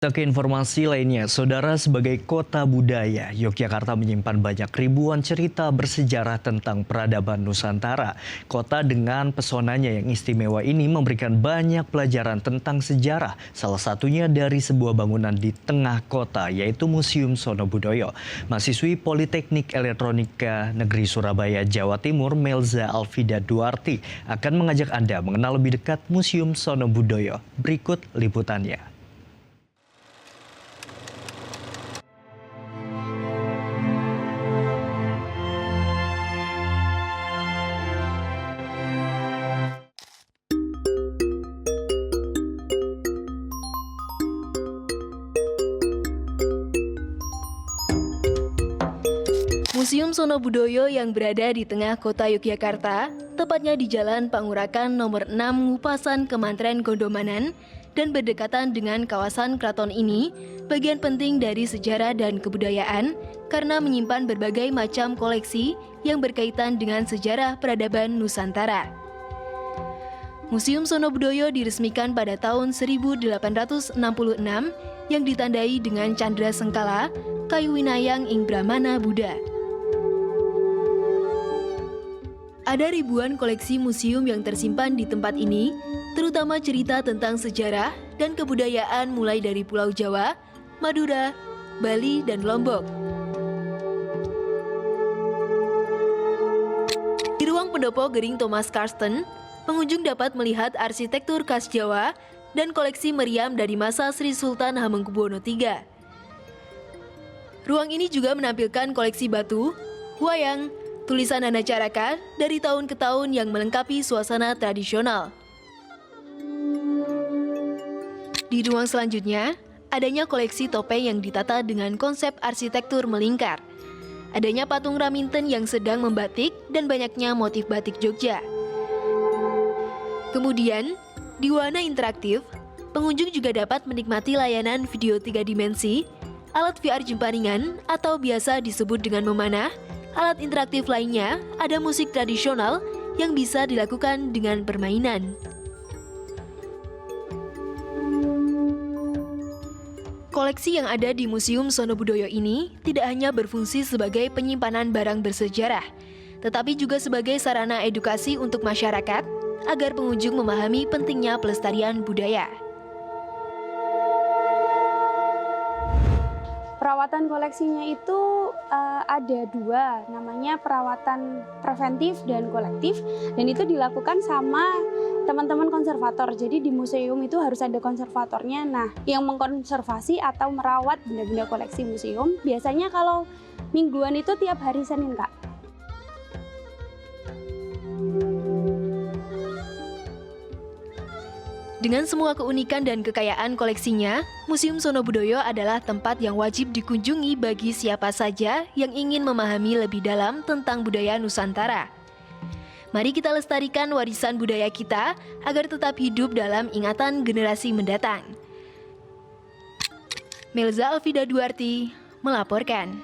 Kita ke informasi lainnya, Saudara, sebagai kota budaya, Yogyakarta menyimpan banyak ribuan cerita bersejarah tentang peradaban Nusantara. Kota dengan pesonanya yang istimewa ini memberikan banyak pelajaran tentang sejarah, salah satunya dari sebuah bangunan di tengah kota, yaitu Museum Sono Budoyo. Mahasiswi Politeknik Elektronika Negeri Surabaya, Jawa Timur, Melza Alfida Duarti, akan mengajak Anda mengenal lebih dekat Museum Sono Budoyo. Berikut liputannya. Museum Sono Budoyo yang berada di tengah kota Yogyakarta, tepatnya di Jalan Pangurakan nomor 6 Ngupasan Kemantren Gondomanan, dan berdekatan dengan kawasan keraton ini, bagian penting dari sejarah dan kebudayaan karena menyimpan berbagai macam koleksi yang berkaitan dengan sejarah peradaban Nusantara. Museum Sono Budoyo diresmikan pada tahun 1866 yang ditandai dengan candra sengkala, kayu winayang ing Brahmana Buddha. Ada ribuan koleksi museum yang tersimpan di tempat ini, terutama cerita tentang sejarah dan kebudayaan mulai dari Pulau Jawa, Madura, Bali, dan Lombok. Di ruang pendopo Gering Thomas Karsten, pengunjung dapat melihat arsitektur khas Jawa dan koleksi meriam dari masa Sri Sultan Hamengkubuwono III. Ruang ini juga menampilkan koleksi batu, wayang, tulisan Nana Caraka dari tahun ke tahun yang melengkapi suasana tradisional. Di ruang selanjutnya, adanya koleksi topeng yang ditata dengan konsep arsitektur melingkar. Adanya patung Raminten yang sedang membatik dan banyaknya motif batik Jogja. Kemudian, di wahana interaktif, pengunjung juga dapat menikmati layanan video 3 dimensi, alat VR jemparingan atau biasa disebut dengan memanah. Alat interaktif lainnya ada musik tradisional yang bisa dilakukan dengan permainan. Koleksi yang ada di Museum Sono Budoyo ini tidak hanya berfungsi sebagai penyimpanan barang bersejarah, tetapi juga sebagai sarana edukasi untuk masyarakat agar pengunjung memahami pentingnya pelestarian budaya. Perawatan koleksinya itu ada dua, namanya perawatan preventif dan kolektif, dan itu dilakukan sama teman-teman konservator. Jadi di museum itu harus ada konservatornya, nah yang mengkonservasi atau merawat benda-benda koleksi museum. Biasanya kalau mingguan itu tiap hari Senin, Kak. Dengan semua keunikan dan kekayaan koleksinya, Museum Sono Budoyo adalah tempat yang wajib dikunjungi bagi siapa saja yang ingin memahami lebih dalam tentang budaya Nusantara. Mari kita lestarikan warisan budaya kita agar tetap hidup dalam ingatan generasi mendatang. Melza Alfida Duarti melaporkan.